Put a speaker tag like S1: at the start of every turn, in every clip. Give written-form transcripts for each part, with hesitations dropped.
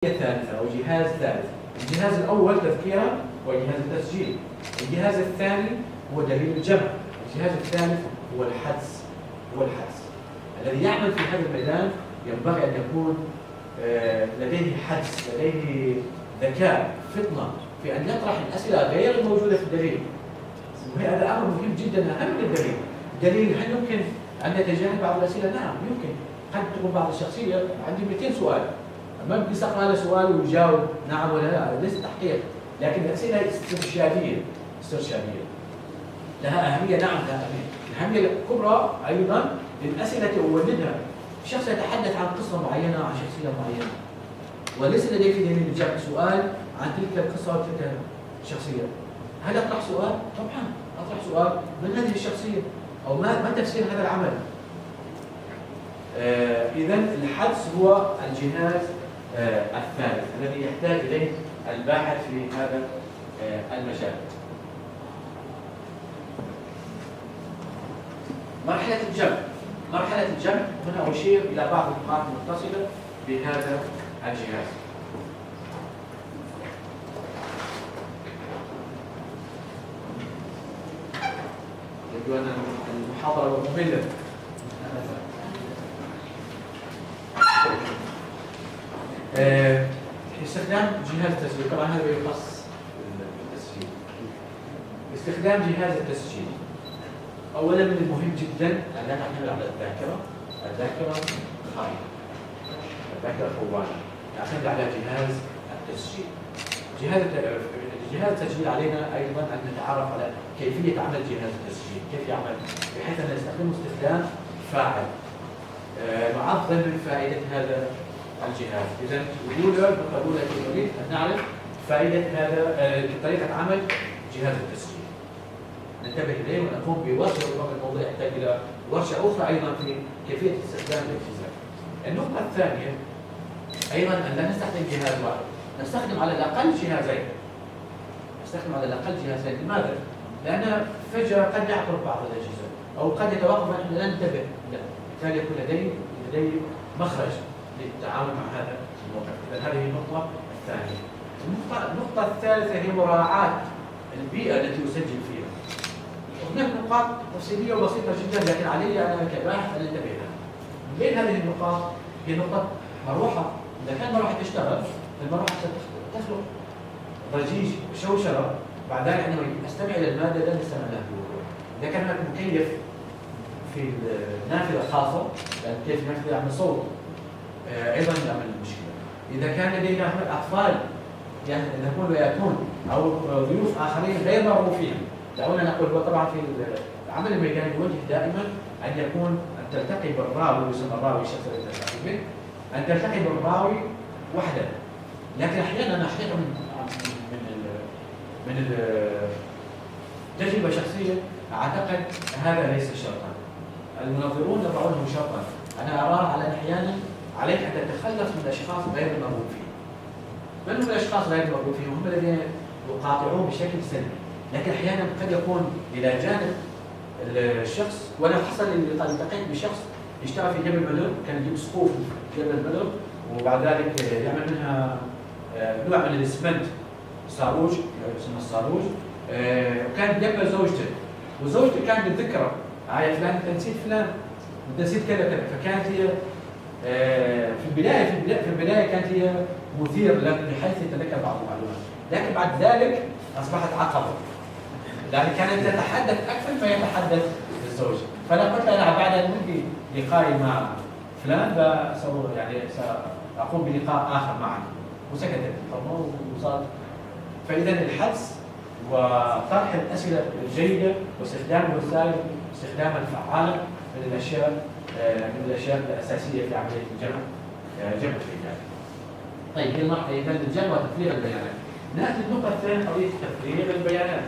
S1: ثالثة أو جهاز ثالث. الجهاز الأول تذكيرا هو جهاز التسجيل، الجهاز الثاني هو دليل الجمع، الجهاز الثالث هو الحدس. الذي يعمل في هذا الميدان ينبغي أن يكون لديه حدس، لديه ذكاء، فطنة في أن يطرح الأسئلة غير الموجودة في الدليل. وهذا أمر مهم جدا، أهم من الدليل. الدليل هل يمكن أن يتجاهل بعض الأسئلة؟ نعم يمكن. قد تكون بعض الشخصية عندي 200 سؤال، ما بدي أقرأ له سؤال ويجاوب نعم ولا لا، ليس تحقيق، لكن الأسئلة استرشادية لها أهمية. نعم لها أهمية. الأهمية الكبرى أيضا للأسئلة تولدها شخص يتحدث عن قصة معينة، عن شخصية معينة، وليس لديه في دليل الجمع سؤال عن تلك القصة وتلك الشخصية. هل أطرح سؤال؟ طبعا أطرح سؤال من هذه الشخصية، أو ما تفسير هذا العمل. إذا الحدس هو الجهاز الثالث الذي يحتاج إليه الباحث في هذا المجال. مرحلة الجمع هنا أشير إلى بعض النقاط المتصلة بهذا الجهاز. يبدو أن المحاضرة مملة. استخدام جهاز التسجيل، طبعا هذا يخص التسجيل. استخدام جهاز التسجيل اولا من المهم جدا ان لا نعتمد على الذاكره خائنه، الذاكره خوانه، نعتمد على جهاز التسجيل. جهاز التسجيل علينا ايضا ان نتعرف على كيفيه عمل جهاز التسجيل، كيف يعمل، بحيث ان نستخدمه استخدام فاعل نعظم من فائده هذا الجهاز. إذا الأولى نريد أن نعرف فائدة طريقة عمل جهاز التسجيل، ننتبه إليه ونقوم بورشة، ربما الموضوع يحتاج إلى ورشة أخرى أيضا في كيفية استخدام الأجهزة. النقطة الثانية أيضا أن لا نستخدم جهاز واحد، نستخدم على الأقل جهازين. لماذا؟ لأن فجأة قد يعطل بعض الأجهزة أو قد يتوقف ونحن لا ننتبه، بالتالي يكون لدي مخرج للتعامل مع هذا الموقف. إذا هذه النقطة الثانية. النقطة الثالثة هي مراعاة البيئة التي أسجل فيها. هناك نقاط تفصيلية وبسيطة جدا، لكن علي أنا كباحث أن أنتبه لها. من بين هذه النقاط هي نقطة مروحة. إذا كانت مروحة تشتغل، المروحة ستخلق ضجيج شوشرة، بعد ذلك عندما أستمع إلى المادة لا نستمع لها بوضوح. إذا كان هناك مكيف في النافذة الخاصة، لأن كيف النافذة يعمل صوت، أيضا يعمل مشكلة. إذا كان لدينا أطفال يذهبون ويأتون أو ضيوف آخرين غير مرغوبين، دعونا نقول طبعا في العمل الميداني يوجه دائما أن تلتقي بالراوي، يسمى الراوي الشخص الذي تلتقي به، أن تلتقي بالراوي وحده. لكن أحيانا حقيقة من تجربة شخصية أعتقد هذا ليس شرطا. المنظرون يضعونه شرطا. أنا أرى على أحيانا عليك أن تتخلص من الأشخاص غير المرغوب فيهم. من هم الأشخاص غير المرغوب فيهم؟ هم الذين يقاطعون بشكل سلبي، لكن أحيانا قد يكون إلى جانب الشخص. وأنا حصل لي التقيت بشخص يشتغل في جبل الملل، كان يجيب سقوف جبل الملل وبعد ذلك يعمل منها نوع من الإسمنت، صاروج يسمى الصاروج، وكان جنب زوجته، وزوجته كانت بالذكرى يا فلان أنت نسيت فلان، أنت نسيت كذا كذا. فكانت هي في البداية كانت هي مثير بحيث يتذكر بعض المعلومات، لكن بعد ذلك أصبحت عقبة، لأن كانت تتحدث أكثر ما يتحدث الزوج. فأنا قلت أنا بعد أن أنهي لقائي مع فلان سأقوم بلقاء آخر معك، وسكتت وصارت. فإذا الحدس وطرح الأسئلة الجيدة واستخدام الوسائل استخداما فعالا من الأشياء الأساسية في عملية جمع البيانات. طيب هي المرحلة إذا الجمع وتفريغ البيانات. نأتي النقطة الثانية، قضية تفريغ البيانات.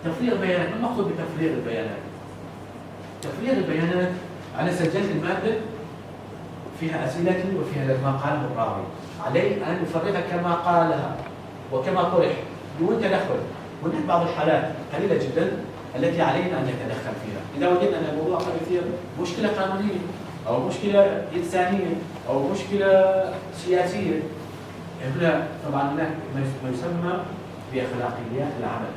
S1: تفريغ البيانات، ما المقصود بتفريغ البيانات؟ تفريغ البيانات، أنا سجلت المادة فيها أسئلتي وفيها ما قاله الراوي، علي أن أفرغها كما قالها وكما طرح بدون تدخل. هناك بعض الحالات قليلة جدا التي علينا أن نتدخل فيها. إذا وجدنا أن الموضوع قد يثير مشكلة قانونية أو مشكلة إنسانية أو مشكلة سياسية، هنا طبعا هناك ما يسمى بأخلاقيات العمل.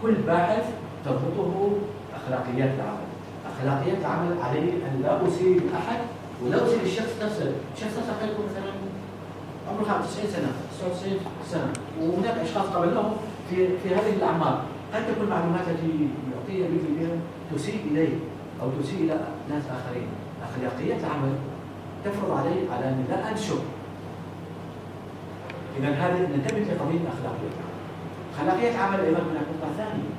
S1: كل باحث تربطه أخلاقيات العمل. أخلاقيات العمل عليه أن لا أسيء لأحد ولا أسيء للشخص نفسه. الشخص نفسه قد يكون مثلا عمره 95 سنة 99 سنة، وهناك أشخاص قبلهم في هذه الأعمار قد تكون المعلومات التي يعطيها بها تسيء إليه أو تسيء إلى ناس آخرين. أخلاقيات العمل تفرض علي على أن لا أنشر. إذا هذه ننتبه لقضية أخلاقيات العمل. أخلاقيات العمل أيضا هناك نقطة ثانية.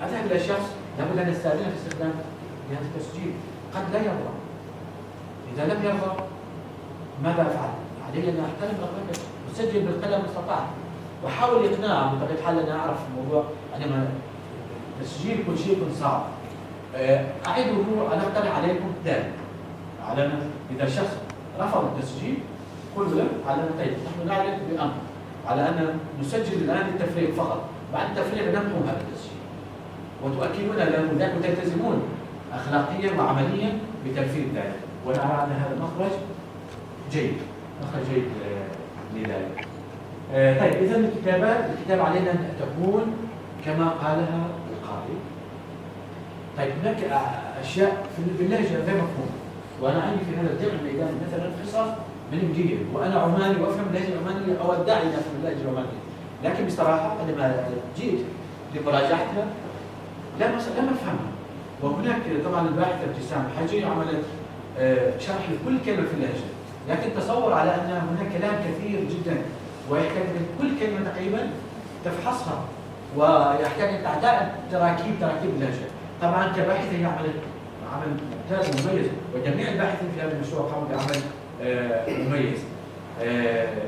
S1: أذهب إلى الشخص لابد أن نستأذنه في استخدام جهاز التسجيل، قد لا يرضى. إذا لم يرضى ماذا أفعل؟ علي أن أحترم رغبته وأسجل بالقلم ما استطعت، وأحاول إقناعه بطبيعة الحال أن أعرف الموضوع عندما تسجيل كل شيء يكون صعب. أعده أن أقترح عليكم ذلك على إذا الشخص رفض التسجيل قل له على طيب نحن نعلن بأمر على أن نسجل الآن التفريغ فقط، بعد التفريغ نمحو هذا التسجيل وتؤكدون لأنكم تلتزمون أخلاقيا وعمليا بتنفيذ ذلك. وأنا أرى أن هذا مخرج جيد لذلك. طيب إذا الكتابة علينا أن تكون كما قالها القارئ. طيب هناك أشياء في اللهجة غير مفهومة، وأنا عندي في هذا الجمع الميداني مثلا حصص من إنجليزي وأنا عماني وأفهم اللهجة العمانية أو أدعي أن أفهم اللهجة العمانية، لكن بصراحة عندما جئت لمراجعتها لم أفهمها. وهناك طبعا الباحثة ابتسام الحجي عملت شرح لكل كلمة في اللهجة، لكن تصور على أن هناك كلام كثير جدا ويحتاج من كل كلمة تقريبا تفحصها ويحتاج أن تعتاد تراكيب اللهجة. طبعا كباحثة هي عمل ممتاز ومميز، وجميع الباحثين في هذا المشروع قاموا بعمل مميز.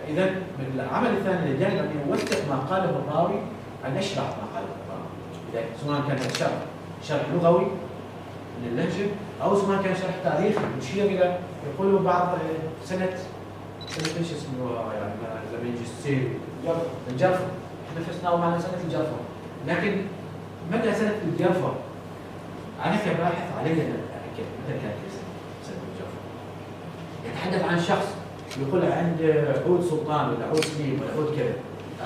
S1: إذا العمل الثاني للجانب أن يوثق ما قاله الراوي، أن يشرح ما قاله الراوي، إذا سواء كان شرح لغوي للهجة أو سواء كان شرح تاريخي يشير إلى يقولوا بعض سنة ايش اسمه يعني لما يجي السيل الجرفة، احنا فسناه معنا سنة الجرفة، لكن متى سنة الجرفة؟ أنا كباحث علي أن أتأكد متى كانت سنة الجرفة. يتحدث عن شخص يقول عند عود سلطان ولا عود سليم ولا عود كذا،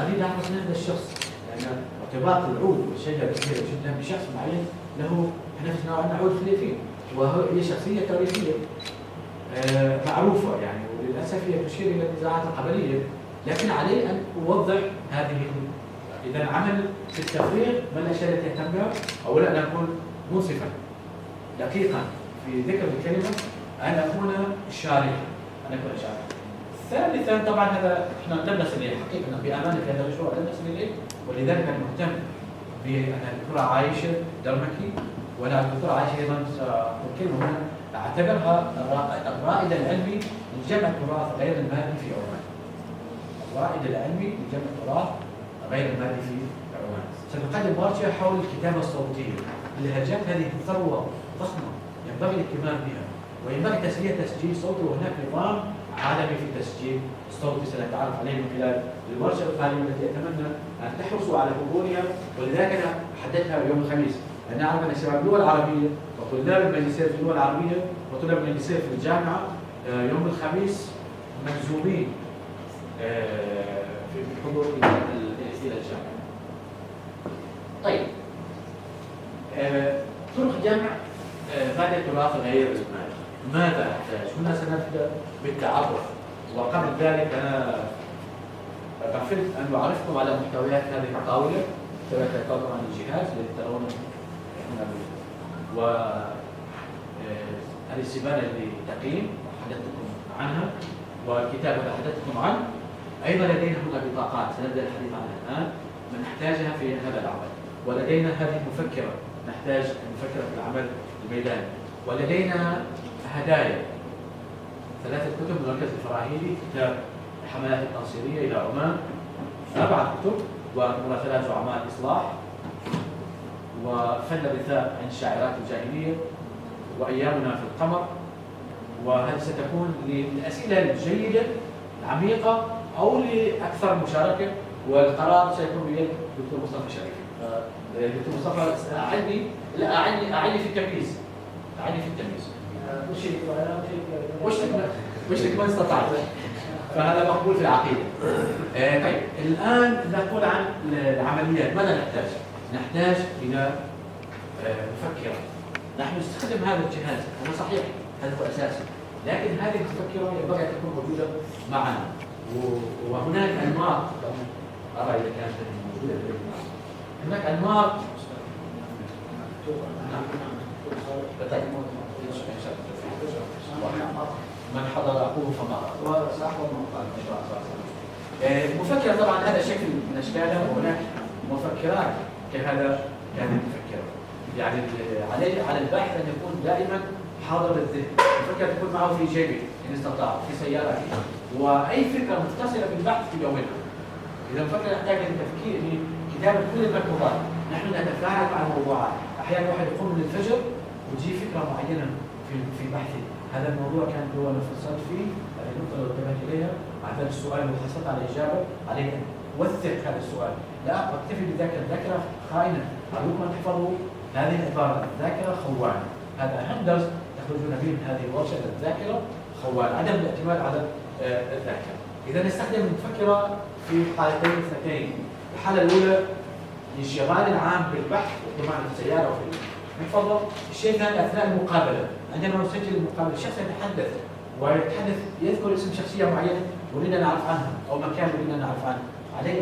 S1: أريد أعرف سنة هذا الشخص، لأن ارتباط العود والشجرة كثيرة جدا بشخص معين له احنا فسناه عندنا عود فليفين، وهي شخصية تاريخية معروفة يعني، وللأسف هي تشير إلى النزاعات القبلية، لكن علي أن أوضح هذه. إذا عمل في التفريغ من الأشياء التي أهتم بها، أولا أن أكون منصفا دقيقا في ذكر الكلمة، أن أكون شارحا. ثالثا طبعا هذا احنا لم نصل إليه حقيقة بأمانة في هذا المشروع لم نصل إليه، ولذلك أنا مهتم بأن الدكتورة عائشة درمكي، وأنا الدكتورة عائشة أيضا كلمة هنا أعتبرها الرائد العلمي لجمع التراث غير المادي في عمان. الرائد العلمي لجمع التراث غير المادي في عمان. سنقدم ورشة حول الكتابة الصوتية. اللهجات هذه ثروة ضخمة ينبغي الاهتمام بها، وينبغي تسجيل صوتي، وهناك نظام عالمي في التسجيل الصوتي سنتعرف عليه من خلال الورشة القادمة التي أتمنى أن تحرصوا على حضورها، ولذلك أنا حددتها يوم الخميس، لأن أعرف أن شباب اللغة العربية وطلاب الماجستير في اللغة العربية وطلاب الماجستير في الجامعة يوم الخميس مجزومين في الحضور إلى الجامعة. طيب طرق جمع مادة التراث غير المادي، ماذا أحتاج؟ هنا سنبدأ بالتعرف، وقبل ذلك أنا غفلت أن أعرفكم على محتويات هذه الطاولة، محتويات عن الجهاز التي ترون و هذه السبانة للتقييم حدثتكم عنها، والكتاب اللي حدثتكم عنه. أيضا لدينا هنا بطاقات سنبدأ الحديث عنها الآن من نحتاجها في هذا العمل، ولدينا هذه مفكرة نحتاج مفكرة في العمل الميداني، ولدينا هدايا 3 كتب من مركز الفراهيدي، كتاب الحملات التنصيرية إلى عمان 4 كتب، ومراسلات زعماء الإصلاح، وفن الرثاء عن الشاعرات الجاهلية، وأيامنا في القمر. وهذه ستكون للأسئلة الجيدة العميقة أو لأكثر مشاركة، والقرار سيكون بيد الدكتور مصطفى شريف. دكتور مصطفى اعني، لا اعني في التمييز، اعني في التمييز. وش لك ما استطعت، فهذا مقبول في العقيده. طيب الان نقول عن العمليات، ماذا نحتاج؟ نحتاج الى مفكره. نحن نستخدم هذا الجهاز، هو صحيح هذا هو اساسي، لكن هذه المفكره ينبغي ان تكون موجوده معنا، وهناك انماط، ارى اذا كانت موجوده، هناك انماط. من حضر اخوه فما مفكرة. طبعا هذا شكل من اشكالها، وهناك مفكرات كهذا كان مفكرة. يعني على الباحث ان يكون دائما حاضر الذهن، الفكرة تكون معه في جيبه ان استطاع، في سيارته، واي فكرة متصلة بالبحث يدونها. اذا مفكر يحتاج للتفكير لكتابة كل الملحوظات. نحن نتفاعل مع الموضوعات، احيانا واحد يقوم من الفجر وتجي فكرة معينة في بحثه. هذا الموضوع كان هو نفصلت فيه، هذه النقطة لو انتبهت إليها مع هذا السؤال وحصلت على الإجابة، عليه أن أوثق هذا السؤال، لا أكتفي بالذاكرة، الذاكرة خائنة، أرجوكم أن تحفظوا هذه العبارة، الذاكرة خوانة. هذا أهم درس تخرجون به من هذه الورشة، الذاكرة خوانة، عدم الاعتماد على الذاكرة. إذا نستخدم المفكرة في حالتين اثنتين. الحالة الأولى الانشغال العام بالبحث وطبعا في السيارة وفي المحفظة. الشيء الثاني أثناء المقابلة، عندما نسجل المقابلة الشخص يتحدث ويتحدث يذكر اسم شخصية معينة ولينا نعرف عنها أو مكان ولينا نعرف عنه، عليه